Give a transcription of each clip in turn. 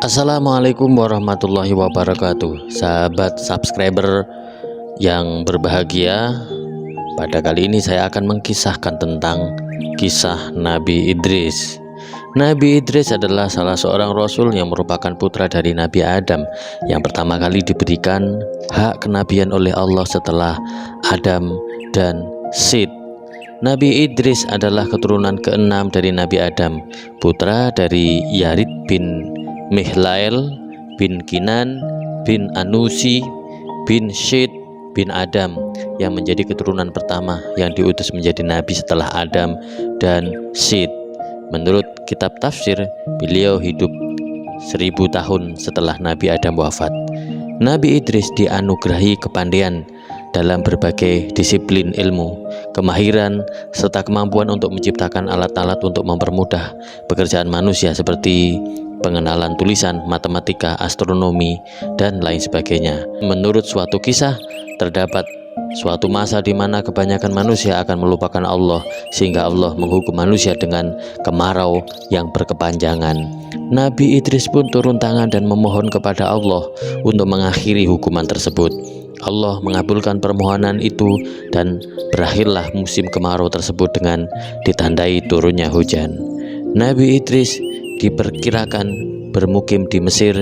Assalamualaikum warahmatullahi wabarakatuh. Sahabat subscriber yang berbahagia, pada kali ini saya akan mengkisahkan tentang kisah Nabi Idris. Nabi Idris adalah salah seorang rasul yang merupakan putra dari Nabi Adam yang pertama kali diberikan hak kenabian oleh Allah setelah Adam dan Syed. Nabi Idris adalah keturunan keenam dari Nabi Adam, putra dari Yarid bin Mihlael bin Kinan bin Anusi bin Syed bin Adam yang menjadi keturunan pertama yang diutus menjadi nabi setelah Adam dan Syed. Menurut kitab tafsir, beliau hidup 1000 tahun setelah Nabi Adam wafat. Nabi Idris dianugerahi kepandaian dalam berbagai disiplin ilmu, kemahiran, serta kemampuan untuk menciptakan alat-alat untuk mempermudah pekerjaan manusia seperti pengenalan tulisan, matematika, astronomi, dan lain sebagainya. Menurut suatu kisah, terdapat suatu masa di mana kebanyakan manusia akan melupakan Allah, sehingga Allah menghukum manusia dengan kemarau yang berkepanjangan. Nabi Idris pun turun tangan dan memohon kepada Allah untuk mengakhiri hukuman tersebut. Allah mengabulkan permohonan itu dan berakhirlah musim kemarau tersebut dengan ditandai turunnya hujan. Nabi Idris diperkirakan bermukim di Mesir,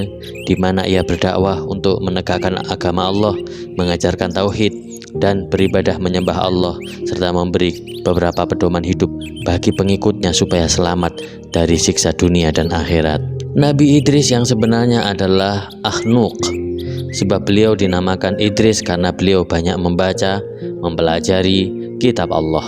di mana ia berdakwah untuk menegakkan agama Allah, mengajarkan tauhid dan beribadah menyembah Allah, serta memberi beberapa pedoman hidup bagi pengikutnya supaya selamat dari siksa dunia dan akhirat. Nabi Idris yang sebenarnya adalah Akhnuk, sebab beliau dinamakan Idris karena beliau banyak membaca, mempelajari kitab Allah.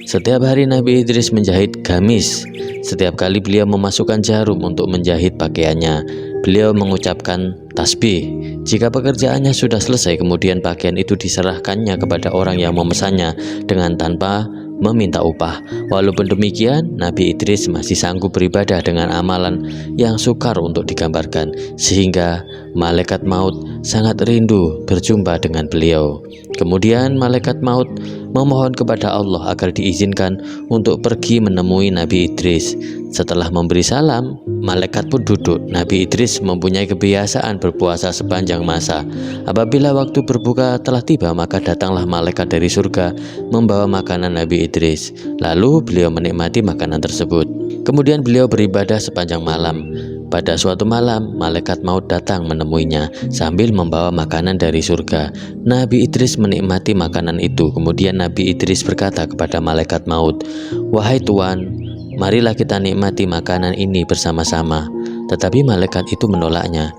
Setiap hari Nabi Idris menjahit gamis. Setiap kali beliau memasukkan jarum untuk menjahit pakaiannya, beliau mengucapkan tasbih. Jika pekerjaannya sudah selesai, kemudian pakaian itu diserahkannya kepada orang yang memesannya dengan tanpa meminta upah. Walaupun demikian, Nabi Idris masih sanggup beribadah dengan amalan yang sukar untuk digambarkan, sehingga malaikat maut sangat rindu berjumpa dengan beliau. Kemudian malaikat maut memohon kepada Allah agar diizinkan untuk pergi menemui Nabi Idris. Setelah memberi salam, malaikat pun duduk. Nabi Idris mempunyai kebiasaan berpuasa sepanjang masa. Apabila waktu berbuka telah tiba, maka datanglah malaikat dari surga membawa makanan Nabi Idris. Lalu beliau menikmati makanan tersebut. Kemudian beliau beribadah sepanjang malam. Pada suatu malam, malaikat maut datang menemuinya sambil membawa makanan dari surga. Nabi Idris menikmati makanan itu. Kemudian Nabi Idris berkata kepada malaikat maut, "Wahai Tuan, marilah kita nikmati makanan ini bersama-sama." Tetapi malaikat itu menolaknya.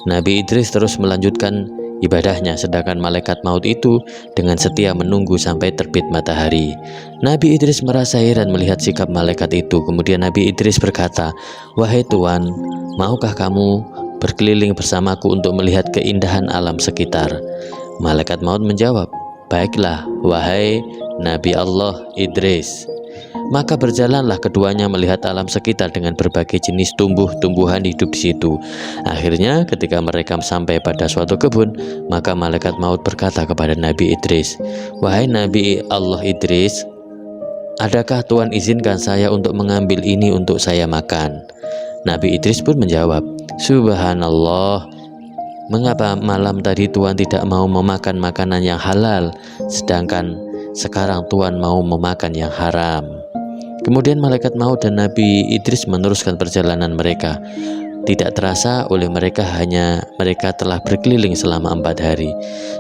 Nabi Idris terus melanjutkan ibadahnya, sedangkan malaikat maut itu dengan setia menunggu sampai terbit matahari. Nabi Idris merasa heran melihat sikap malaikat itu. Kemudian Nabi Idris berkata, "Wahai Tuan, maukah kamu berkeliling bersamaku untuk melihat keindahan alam sekitar?" Malaikat maut menjawab, "Baiklah, wahai Nabi Allah Idris." Maka berjalanlah keduanya melihat alam sekitar dengan berbagai jenis tumbuh-tumbuhan hidup di situ. Akhirnya ketika mereka sampai pada suatu kebun, maka malaikat maut berkata kepada Nabi Idris, "Wahai Nabi Allah Idris, adakah Tuhan izinkan saya untuk mengambil ini untuk saya makan?" Nabi Idris pun menjawab, "Subhanallah, mengapa malam tadi Tuhan tidak mau memakan makanan yang halal, sedangkan sekarang Tuhan mau memakan yang haram?" Kemudian malaikat maut dan Nabi Idris meneruskan perjalanan mereka. Tidak terasa oleh mereka telah berkeliling selama 4 hari.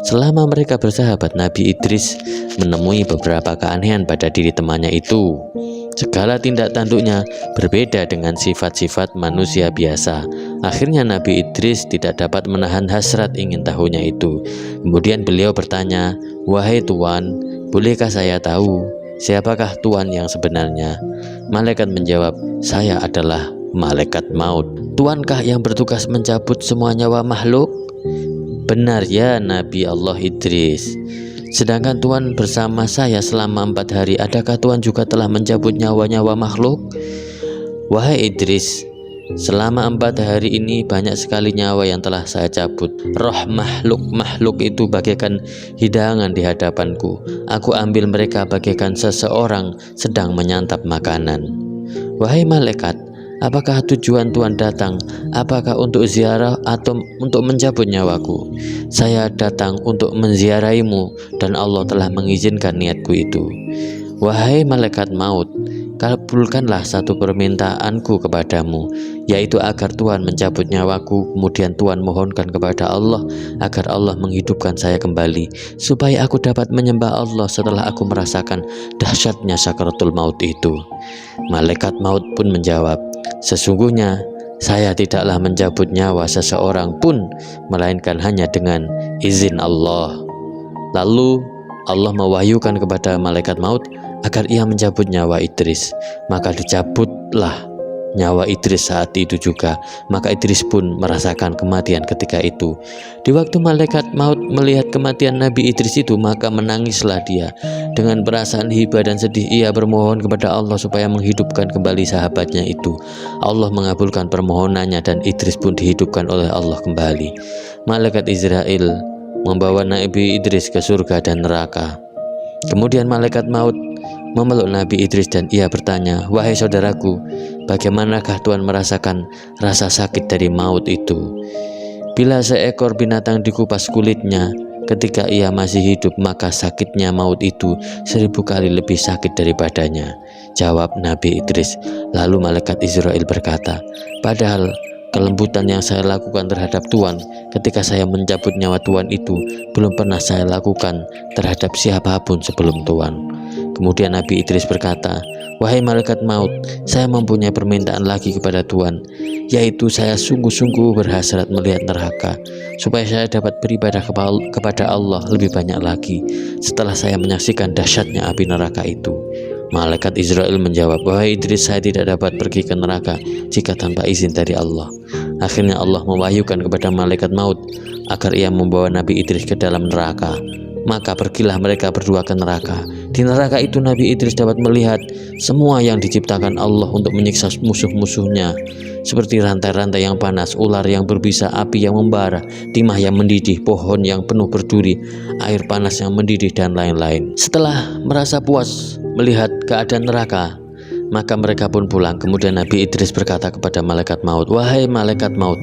Selama mereka bersahabat, Nabi Idris menemui beberapa keanehan pada diri temannya itu. Segala tindak tanduknya berbeda dengan sifat-sifat manusia biasa. Akhirnya Nabi Idris tidak dapat menahan hasrat ingin tahunya itu. Kemudian beliau bertanya, "Wahai Tuan, bolehkah saya tahu siapakah Tuhan yang sebenarnya?" Malaikat menjawab, "Saya adalah malaikat maut. Tuankah yang bertugas mencabut semua nyawa makhluk?" "Benar ya Nabi Allah Idris. Sedangkan Tuhan bersama saya selama 4 hari, adakah Tuhan juga telah mencabut nyawa-nyawa makhluk?" "Wahai Idris, selama 4 hari ini banyak sekali nyawa yang telah saya cabut. Roh makhluk itu bagaikan hidangan di hadapanku. Aku ambil mereka bagaikan seseorang sedang menyantap makanan." "Wahai malaikat, Apakah tujuan Tuhan datang? Apakah untuk ziarah atau untuk mencabut nyawaku? Saya datang untuk menziarahimu dan Allah telah mengizinkan niatku itu. Wahai malaikat maut, kabulkanlah satu permintaanku kepadamu, yaitu agar Tuhan mencabut nyawaku. Kemudian Tuhan mohonkan kepada Allah agar Allah menghidupkan saya kembali, supaya aku dapat menyembah Allah setelah aku merasakan dahsyatnya sakaratul maut itu. Malaikat maut pun menjawab, sesungguhnya saya tidaklah mencabut nyawa seseorang pun, melainkan hanya dengan izin Allah. Lalu Allah mewahyukan kepada malaikat maut agar ia mencabut nyawa Idris. Maka dicabutlah nyawa Idris saat itu juga. Maka Idris pun merasakan kematian ketika itu. Di waktu malaikat maut melihat kematian Nabi Idris itu, maka menangislah dia. Dengan perasaan hibah dan sedih, ia bermohon kepada Allah supaya menghidupkan kembali sahabatnya itu. Allah mengabulkan permohonannya dan Idris pun dihidupkan oleh Allah kembali. Malaikat Israel membawa Nabi Idris ke surga dan neraka. Kemudian malaikat maut memeluk Nabi Idris dan ia bertanya, wahai saudaraku, bagaimanakah Tuhan merasakan rasa sakit dari maut itu? Bila seekor binatang dikupas kulitnya ketika ia masih hidup, maka sakitnya maut itu 1000 kali lebih sakit daripadanya, jawab Nabi Idris. Lalu malaikat Israel berkata, padahal kelembutan yang saya lakukan terhadap Tuhan ketika saya mencabut nyawa Tuhan itu belum pernah saya lakukan terhadap siapapun sebelum Tuhan. Kemudian Nabi Idris berkata, wahai malaikat maut, saya mempunyai permintaan lagi kepada Tuhan, yaitu saya sungguh-sungguh berhasrat melihat neraka, supaya saya dapat beribadah kepada Allah lebih banyak lagi setelah saya menyaksikan dahsyatnya api neraka itu. Malaikat Israel menjawab, wahai Idris, saya tidak dapat pergi ke neraka jika tanpa izin dari Allah. Akhirnya Allah mewahyukan kepada malaikat maut agar ia membawa Nabi Idris ke dalam neraka. Maka pergilah mereka berdua ke neraka. Di neraka itu Nabi Idris dapat melihat semua yang diciptakan Allah untuk menyiksa musuh-musuhnya, seperti rantai-rantai yang panas, ular yang berbisa, api yang membara, timah yang mendidih, pohon yang penuh berduri, air panas yang mendidih, dan lain-lain. Setelah merasa puas melihat keadaan neraka, maka mereka pun pulang. Kemudian Nabi Idris berkata kepada malaikat maut, wahai malaikat maut,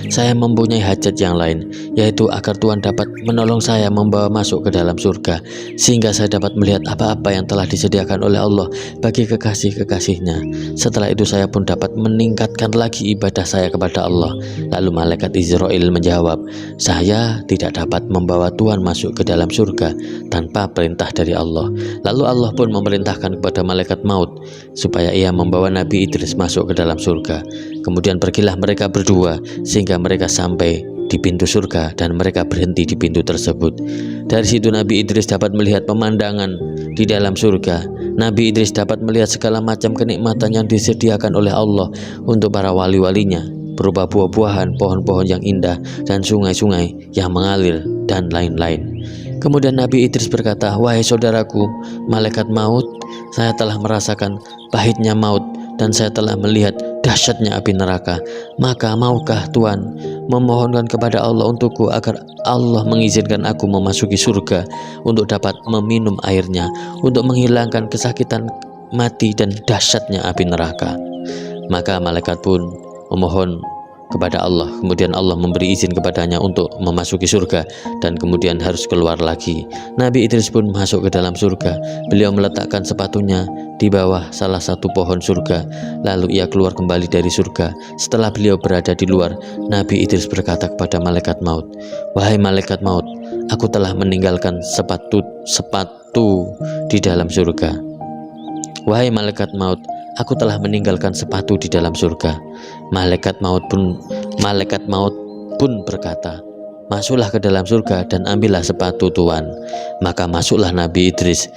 saya mempunyai hajat yang lain, yaitu agar Tuhan dapat menolong saya membawa masuk ke dalam surga, sehingga saya dapat melihat apa-apa yang telah disediakan oleh Allah bagi kekasih-kekasihnya. Setelah itu saya pun dapat meningkatkan lagi ibadah saya kepada Allah. Lalu malaikat Israel menjawab, saya tidak dapat membawa Tuhan masuk ke dalam surga tanpa perintah dari Allah. Lalu Allah pun memerintahkan kepada malaikat maut supaya ia membawa Nabi Idris masuk ke dalam surga. Kemudian pergilah mereka berdua sehingga mereka sampai di pintu surga dan mereka berhenti di pintu tersebut. Dari situ Nabi Idris dapat melihat pemandangan di dalam surga. Nabi Idris dapat melihat segala macam kenikmatan yang disediakan oleh Allah untuk para wali-walinya, berupa buah-buahan, pohon-pohon yang indah, dan sungai-sungai yang mengalir, dan lain-lain. Kemudian Nabi Idris berkata, wahai saudaraku, malaikat maut, saya telah merasakan pahitnya maut dan saya telah melihat dahsyatnya api neraka. Maka maukah Tuhan memohonkan kepada Allah untukku agar Allah mengizinkan aku memasuki surga untuk dapat meminum airnya, untuk menghilangkan kesakitan mati dan dahsyatnya api neraka. Maka malaikat pun memohon kepada Allah. Kemudian Allah memberi izin kepadanya untuk memasuki surga dan kemudian harus keluar lagi. Nabi Idris pun masuk ke dalam surga. Beliau meletakkan sepatunya di bawah salah satu pohon surga, lalu ia keluar kembali dari surga. Setelah beliau berada di luar, Nabi Idris berkata kepada malaikat maut, wahai malaikat maut, aku telah meninggalkan sepatu di dalam surga. Wahai malaikat maut, aku telah meninggalkan sepatu di dalam surga. Malaikat maut pun berkata, masuklah ke dalam surga dan ambillah sepatu Tuhan. Maka masuklah Nabi Idris,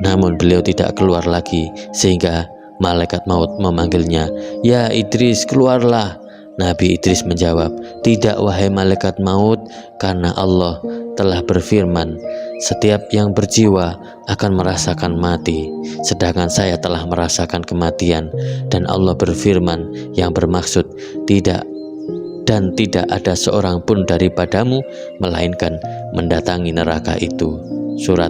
namun beliau tidak keluar lagi, sehingga malaikat maut memanggilnya, ya Idris, keluarlah. Nabi Idris menjawab, tidak wahai malaikat maut, karena Allah telah berfirman, setiap yang berjiwa akan merasakan mati, sedangkan saya telah merasakan kematian. Dan Allah berfirman yang bermaksud, tidak ada seorang pun daripadamu melainkan mendatangi neraka itu. Surat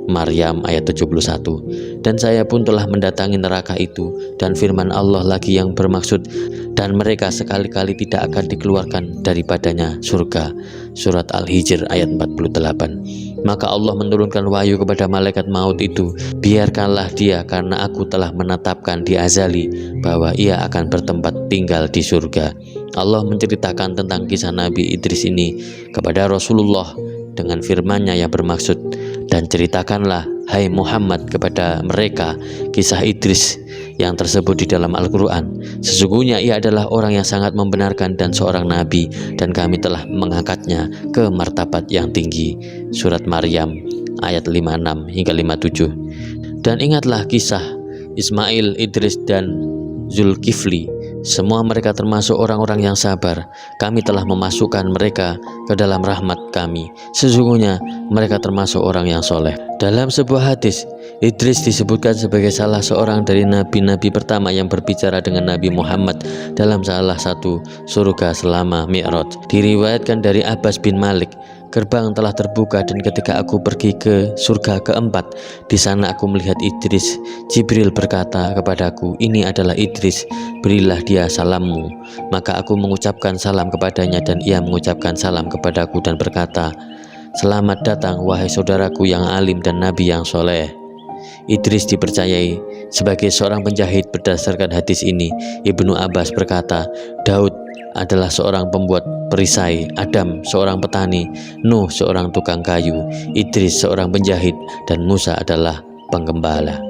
Maryam ayat 71. Dan saya pun telah mendatangi neraka itu, dan firman Allah lagi yang bermaksud, dan mereka sekali-kali tidak akan dikeluarkan daripadanya surga. Surat Al-Hijr ayat 48. Maka Allah menurunkan wahyu kepada malaikat maut itu, biarkanlah dia, karena aku telah menetapkan di azali bahwa ia akan bertempat tinggal di surga. Allah menceritakan tentang kisah Nabi Idris ini kepada Rasulullah dengan firman-Nya yang bermaksud, dan ceritakanlah hai Muhammad kepada mereka kisah Idris yang tersebut di dalam Al-Quran. Sesungguhnya ia adalah orang yang sangat membenarkan dan seorang nabi, dan kami telah mengangkatnya ke martabat yang tinggi. Surat Maryam ayat 56 hingga 57. Dan ingatlah kisah Ismail, Idris, dan Zulkifli. Semua mereka termasuk orang-orang yang sabar. Kami telah memasukkan mereka ke dalam rahmat kami. Sesungguhnya mereka termasuk orang yang soleh. Dalam sebuah hadis, Idris disebutkan sebagai salah seorang dari nabi-nabi pertama yang berbicara dengan Nabi Muhammad dalam salah satu surga selama Mi'raj. Diriwayatkan dari Abbas bin Malik, gerbang telah terbuka dan ketika aku pergi ke surga keempat, di sana aku melihat Idris. Jibril berkata kepadaku, ini adalah Idris, berilah dia salammu. Maka aku mengucapkan salam kepadanya dan ia mengucapkan salam kepadaku dan berkata, selamat datang wahai saudaraku yang alim dan nabi yang soleh. Idris dipercayai sebagai seorang penjahit. Berdasarkan hadis ini, Ibnu Abbas berkata, Daud adalah seorang pembuat perisai, Adam seorang petani, Nuh seorang tukang kayu, Idris seorang penjahit, dan Musa adalah penggembala.